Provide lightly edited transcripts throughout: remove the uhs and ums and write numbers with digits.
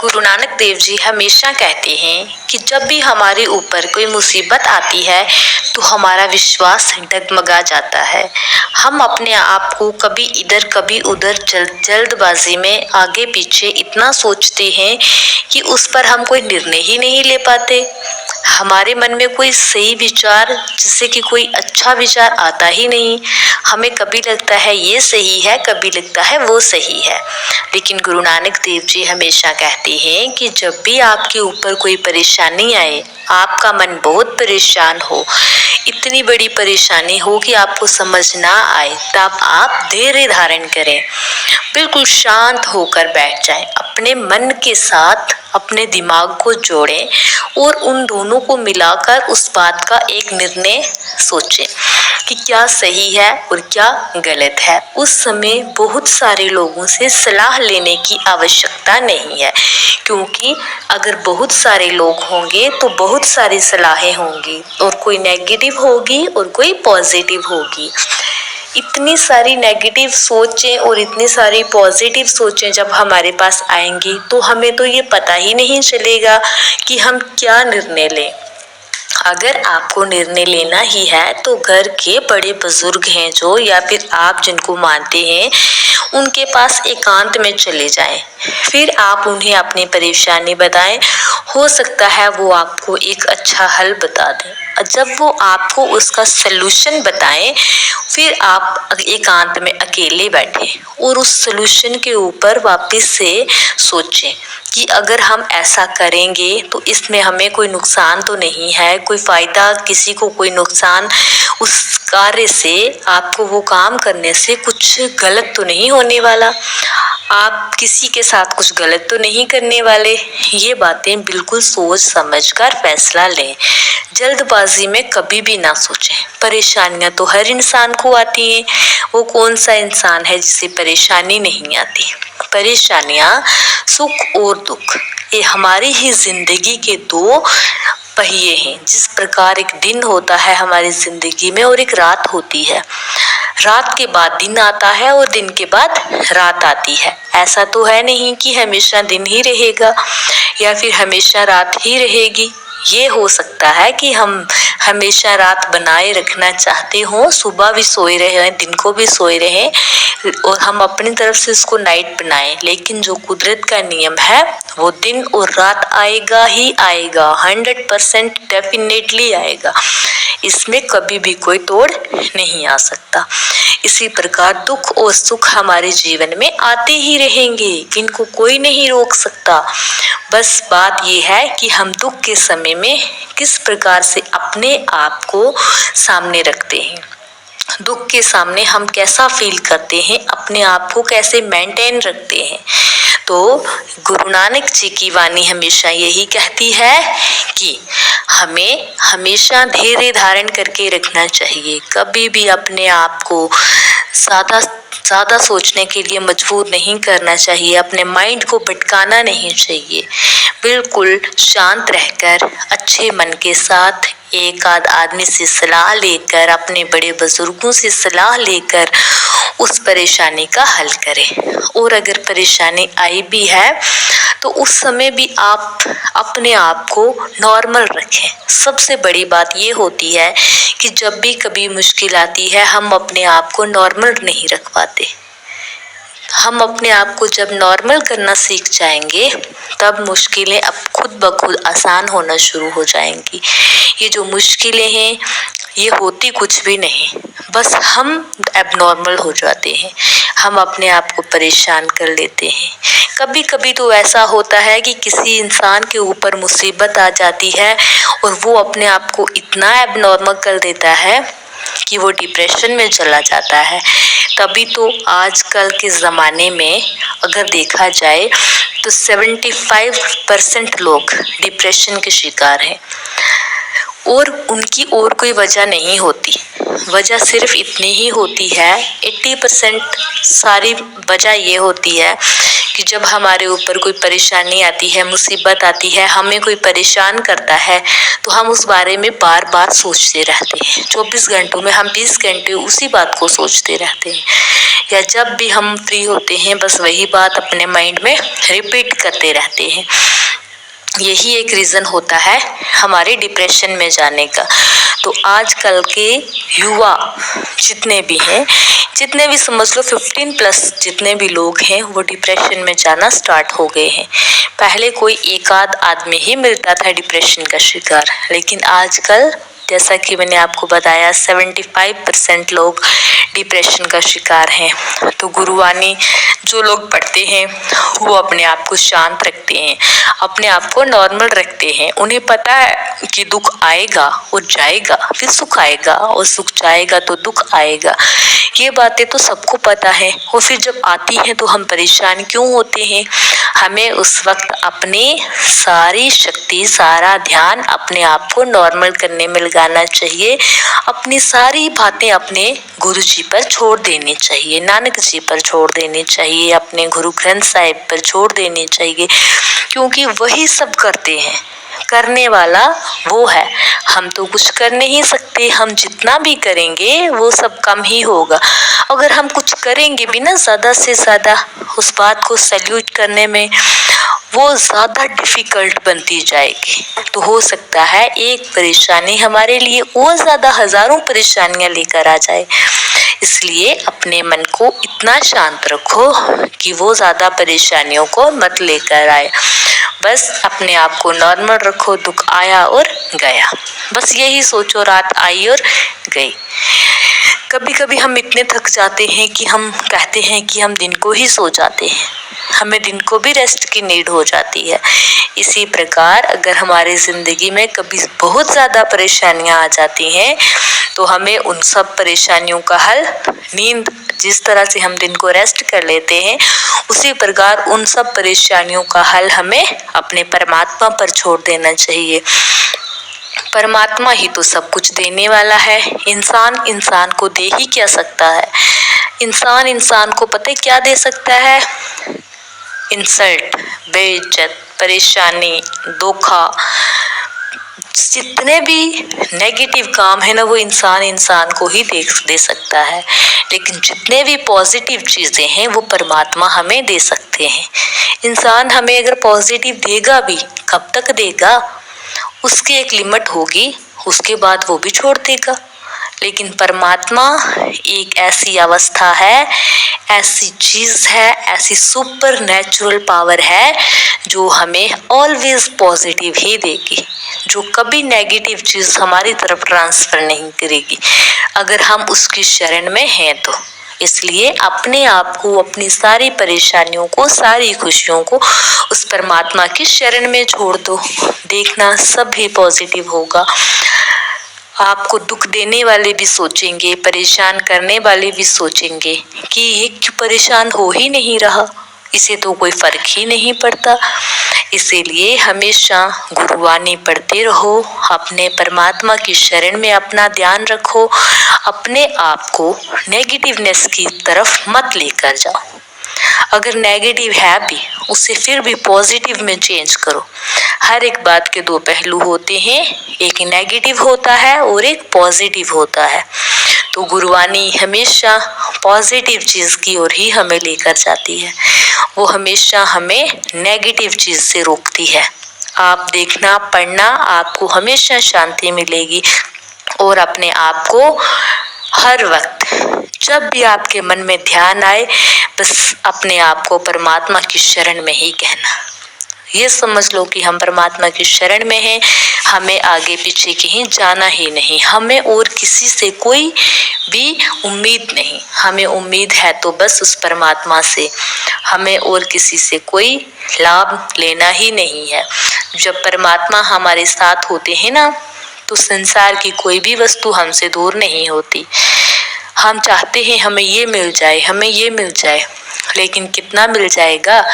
गुरु नानक देव जी हमेशा कहते हैं कि जब भी हमारे ऊपर कोई मुसीबत आती है तो हमारा विश्वास डगमगा जाता है। हम अपने आप को कभी इधर कभी उधर जल्दबाजी में आगे पीछे इतना सोचते हैं कि उस पर हम कोई निर्णय ही नहीं ले पाते। हमारे मन में कोई सही विचार, जिससे कि कोई अच्छा विचार आता ही नहीं। हमें कभी लगता है ये सही है, कभी लगता है वो सही है। लेकिन गुरु नानक देव जी हमेशा कहते हैं कि जब भी आपके ऊपर कोई परेशानी आए, आपका मन बहुत परेशान हो, इतनी बड़ी परेशानी हो कि आपको समझ ना आए, तब आप धैर्य धारण करें, बिल्कुल शांत होकर बैठ जाएं, अपने मन के साथ अपने दिमाग को जोड़ें और उन दोनों को मिलाकर उस बात का एक निर्णय सोचें कि क्या सही है और क्या गलत है। उस समय बहुत सारे लोगों से सलाह लेने की आवश्यकता नहीं है, क्योंकि अगर बहुत सारे लोग होंगे तो बहुत सारी सलाहें होंगी और कोई नेगेटिव होगी और कोई पॉजिटिव होगी। इतनी सारी नेगेटिव सोचें और इतनी सारी पॉजिटिव सोचें जब हमारे पास आएंगी तो हमें तो ये पता ही नहीं चलेगा कि हम क्या निर्णय लें। अगर आपको निर्णय लेना ही है तो घर के बड़े बुजुर्ग हैं जो, या फिर आप जिनको मानते हैं, उनके पास एकांत में चले जाएं। फिर आप उन्हें अपनी परेशानी बताएं। हो सकता है वो आपको एक अच्छा हल बता दें। जब वो आपको उसका सलूशन बताएं, फिर आप एकांत में अकेले बैठे और उस सलूशन के ऊपर वापस से सोचें कि अगर हम ऐसा करेंगे तो इसमें हमें कोई नुकसान तो नहीं है, कोई फायदा, किसी को कोई नुकसान, उस कार्य से, आपको वो काम करने से कुछ गलत तो नहीं होने वाला, आप किसी के साथ कुछ गलत तो नहीं करने वाले। ये बातें बिल्कुल सोच समझकर फैसला लें। जल्दबाजी में कभी भी ना सोचें। परेशानियां तो हर इंसान को आती हैं, वो कौन सा इंसान है जिसे परेशानी नहीं आती। परेशानियां, सुख और दुख, ये हमारी ही जिंदगी के दो पहिए हैं। जिस प्रकार एक दिन होता है हमारी जिंदगी में और एक रात होती है, रात के बाद दिन आता है और दिन के बाद रात आती है। ऐसा तो है नहीं कि हमेशा दिन ही रहेगा या फिर हमेशा रात ही रहेगी। ये हो सकता है कि हम हमेशा रात बनाए रखना चाहते हो, सुबह भी सोए रहे, दिन को भी सोए रहे और हम अपनी तरफ से उसको नाइट बनाएं। लेकिन जो कुदरत का नियम है वो दिन और रात आएगा ही आएगा, 100% डेफिनेटली आएगा। इसमें कभी भी कोई तोड़ नहीं आ सकता। इसी प्रकार दुख और सुख हमारे जीवन में आते ही रहेंगे, इनको कोई नहीं रोक सकता। बस बात यह है कि हम दुख के समय में किस प्रकार से अपने आप को सामने रखते हैं, दुख के सामने हम कैसा फील करते हैं, अपने आप को कैसे मेंटेन रखते हैं। तो गुरु नानक जी की वाणी हमेशा यही कहती है कि हमें हमेशा धैर्य धारण करके रखना चाहिए। कभी भी अपने आप को ज्यादा सोचने के लिए मजबूर नहीं करना चाहिए, अपने माइंड को भटकाना नहीं चाहिए। बिल्कुल शांत रहकर अच्छे मन के साथ एक आध आदमी से सलाह लेकर, अपने बड़े बुजुर्गों से सलाह लेकर उस परेशानी का हल करें। और अगर परेशानी आई भी है तो उस समय भी आप अपने आप को नॉर्मल रखें। सबसे बड़ी बात ये होती है कि जब भी कभी मुश्किल आती है हम अपने आप को नॉर्मल नहीं रख पाते। हम अपने आप को जब नॉर्मल करना सीख जाएंगे तब मुश्किलें अब खुद ब खुद आसान होना शुरू हो जाएंगी। ये जो मुश्किलें हैं ये होती कुछ भी नहीं, बस हम एबनॉर्मल हो जाते हैं, हम अपने आप को परेशान कर लेते हैं। कभी कभी तो ऐसा होता है कि किसी इंसान के ऊपर मुसीबत आ जाती है और वो अपने आप को इतना एबनॉर्मल कर देता है कि वो डिप्रेशन में चला जाता है। तभी तो आजकल के ज़माने में अगर देखा जाए तो 75% लोग डिप्रेशन के शिकार हैं और उनकी और कोई वजह नहीं होती। वजह सिर्फ इतनी ही होती है, 80% सारी वजह ये होती है कि जब हमारे ऊपर कोई परेशानी आती है, मुसीबत आती है, हमें कोई परेशान करता है तो हम उस बारे में बार बार सोचते रहते हैं। 24 घंटों में हम 20 घंटे उसी बात को सोचते रहते हैं, या जब भी हम फ्री होते हैं बस वही बात अपने माइंड में रिपीट करते रहते हैं। यही एक रीजन होता है हमारे डिप्रेशन में जाने का। तो आजकल के युवा जितने भी हैं, जितने भी समझ लो 15+ जितने भी लोग हैं, वो डिप्रेशन में जाना स्टार्ट हो गए हैं। पहले कोई एक आध आदमी ही मिलता था डिप्रेशन का शिकार, लेकिन आजकल जैसा कि मैंने आपको बताया 75% लोग डिप्रेशन का शिकार हैं। तो गुरुवाणी जो लोग पढ़ते हैं वो अपने आप को शांत रखते हैं, अपने आप को नॉर्मल रखते हैं। उन्हें पता है कि दुख आएगा और जाएगा, फिर सुख आएगा और सुख जाएगा तो दुख आएगा। ये बातें तो सबको पता है, और फिर जब आती हैं तो हम परेशान क्यों होते हैं। हमें उस वक्त अपनी सारी शक्ति, सारा ध्यान अपने आप को नॉर्मल करने में लगाना चाहिए। अपनी सारी बातें अपने गुरु जी पर छोड़ देनी चाहिए, नानक जी पर छोड़ देनी चाहिए, अपने गुरु ग्रंथ साहिब पर छोड़ देनी चाहिए, क्योंकि वही सब करते हैं। करने वाला वो है, हम तो कुछ कर नहीं सकते। हम जितना भी करेंगे वो सब कम ही होगा। अगर हम कुछ करेंगे भी ना ज्यादा से ज्यादा, उस बात को सैल्यूट करने में वो ज्यादा डिफिकल्ट बनती जाएगी। तो हो सकता है एक परेशानी हमारे लिए और ज्यादा हजारों परेशानियां लेकर आ जाए। इसलिए अपने मन को इतना शांत रखो कि वो ज्यादा परेशानियों को मत लेकर आए। बस अपने आप को नॉर्मल रखो, दुख आया और गया, बस यही सोचो। रात आई और गई। कभी कभी हम इतने थक जाते हैं कि हम कहते हैं कि हम दिन को ही सो जाते हैं, हमें दिन को भी रेस्ट की नीड हो जाती है। इसी प्रकार अगर हमारी जिंदगी में कभी बहुत ज्यादा परेशानियां आ जाती हैं तो हमें उन सब परेशानियों का हल, नींद जिस तरह से हम दिन को रेस्ट कर लेते हैं, उसी प्रकार उन सब परेशानियों का हल हमें अपने परमात्मा पर छोड़ देना चाहिए। परमात्मा ही तो सब कुछ देने वाला है। इंसान इंसान को दे ही क्या सकता है। इंसान इंसान को पता क्या दे सकता है? इंसल्ट, बेइज्जत, परेशानी, धोखा, जितने भी नेगेटिव काम है ना वो इंसान इंसान को ही दे सकता है। लेकिन जितने भी पॉजिटिव चीजें हैं वो परमात्मा हमें दे सकते हैं। इंसान हमें अगर पॉजिटिव देगा भी, कब तक देगा? उसकी एक लिमिट होगी, उसके बाद वो भी छोड़ देगा। लेकिन परमात्मा एक ऐसी अवस्था है, ऐसी चीज है, ऐसी सुपर नेचुरल पावर है जो हमें ऑलवेज पॉजिटिव ही देगी, जो कभी नेगेटिव चीज हमारी तरफ ट्रांसफर नहीं करेगी अगर हम उसकी शरण में हैं तो। इसलिए अपने आप को, अपनी सारी परेशानियों को, सारी खुशियों को उस परमात्मा की शरण में छोड़ दो। देखना सब ही पॉजिटिव होगा। आपको दुख देने वाले भी सोचेंगे, परेशान करने वाले भी सोचेंगे कि ये क्यों परेशान हो ही नहीं रहा, इसे तो कोई फर्क ही नहीं पड़ता। इसीलिए हमेशा गुरुवाणी पढ़ते रहो, अपने परमात्मा की शरण में अपना ध्यान रखो, अपने आप को नेगेटिवनेस की तरफ मत लेकर जाओ। अगर नेगेटिव है भी उसे फिर भी पॉजिटिव में चेंज करो। हर एक बात के दो पहलू होते हैं, एक नेगेटिव होता है और एक पॉजिटिव होता है। तो गुरुवाणी हमेशा पॉजिटिव चीज की ओर ही हमें लेकर जाती है, वो हमेशा हमें नेगेटिव चीज से रोकती है। आप देखना, पढ़ना, आपको हमेशा शांति मिलेगी। और अपने आप को हर वक्त जब भी आपके मन में ध्यान आए, बस अपने आप को परमात्मा की शरण में ही कहना। ये समझ लो कि हम परमात्मा की शरण में हैं, हमें आगे पीछे कहीं जाना ही नहीं, हमें और किसी से कोई भी उम्मीद नहीं। हमें उम्मीद है तो बस उस परमात्मा से, हमें और किसी से कोई लाभ लेना ही नहीं है। जब परमात्मा हमारे साथ होते हैं ना, तो संसार की कोई भी वस्तु हमसे दूर नहीं होती। हम चाहते हैं हमें ये मिल जाए, हमें ये मिल जाए, लेकिन कितना मिल जाएगा?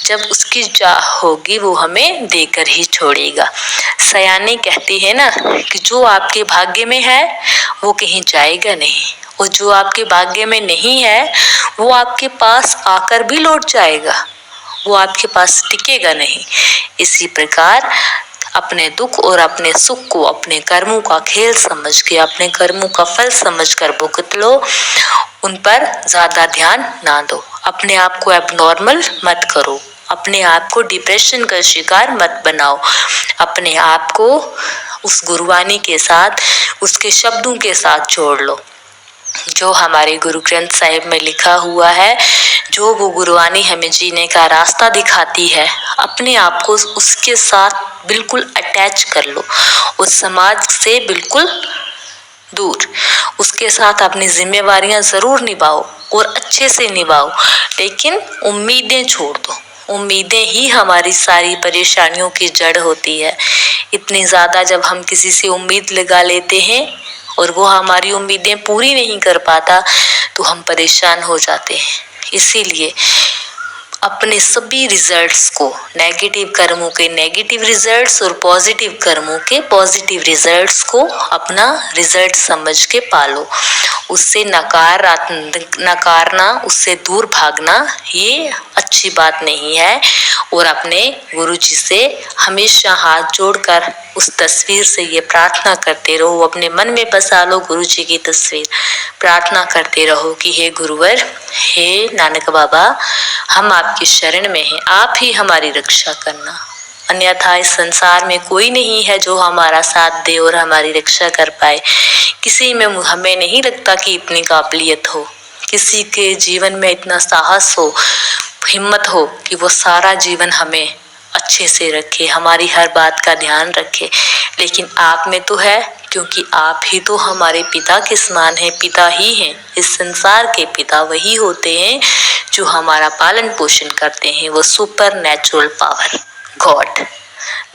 जब उसकी चाह होगी वो हमें देकर ही छोड़ेगा। सयाने कहते हैं ना कि जो आपके भाग्य में है वो कहीं जाएगा नहीं, और जो आपके भाग्य में नहीं है वो आपके पास आकर भी लौट जाएगा। वो आपके पास टिकेगा नहीं। इसी प्रकार अपने दुख और अपने सुख को अपने कर्मों का खेल समझ के, अपने कर्मों का फल समझकर भुगत लो। उन पर ज्यादा ध्यान ना दो। अपने आप को एबनॉर्मल मत करो। अपने आप को डिप्रेशन का शिकार मत बनाओ। अपने आप को उस गुरुवाणी के साथ, उसके शब्दों के साथ जोड़ लो जो हमारे गुरु ग्रंथ साहिब में लिखा हुआ है। जो वो गुरुवाणी हमें जीने का रास्ता दिखाती है, अपने आप को उसके साथ बिल्कुल अटैच कर लो। उस समाज से बिल्कुल दूर, उसके साथ अपनी जिम्मेवारियां जरूर निभाओ और अच्छे से निभाओ, लेकिन उम्मीदें छोड़ दो। उम्मीदें ही हमारी सारी परेशानियों की जड़ होती है। इतनी ज्यादा जब हम किसी से उम्मीद लगा लेते हैं और वो हमारी उम्मीदें पूरी नहीं कर पाता तो हम परेशान हो जाते हैं। इसीलिए अपने सभी रिजल्ट्स को, नेगेटिव कर्मों के नेगेटिव रिजल्ट्स और पॉजिटिव कर्मों के पॉजिटिव रिजल्ट्स को अपना रिजल्ट समझ के पालो। उससे नकारना, उससे दूर भागना ये अच्छी बात नहीं है। और अपने गुरु जी से हमेशा हाथ जोड़कर उस तस्वीर से ये प्रार्थना करते रहो, अपने मन में बसा लो गुरु जी की तस्वीर। प्रार्थना करते रहो कि हे गुरुवर, हे नानक बाबा, हम आपकी शरण में हैं, आप ही हमारी रक्षा करना। अन्यथा इस संसार में कोई नहीं है जो हमारा साथ दे और हमारी रक्षा कर पाए। किसी में हमें नहीं लगता कि इतनी काबिलियत हो, किसी के जीवन में इतना साहस हो, हिम्मत हो कि वो सारा जीवन हमें अच्छे से रखे, हमारी हर बात का ध्यान रखे। लेकिन आप में तो है, क्योंकि आप ही तो हमारे पिता के समान हैं, पिता ही हैं। इस संसार के पिता वही होते हैं जो हमारा पालन पोषण करते हैं, वो सुपर नेचुरल पावर, गॉड।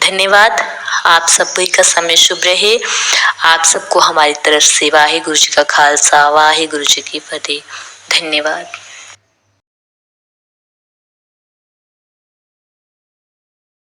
धन्यवाद। आप सभी का समय शुभ रहे। आप सबको हमारी तरफ से वाहे गुरु जी का खालसा, वाहे गुरु जी की फतेह। धन्यवाद।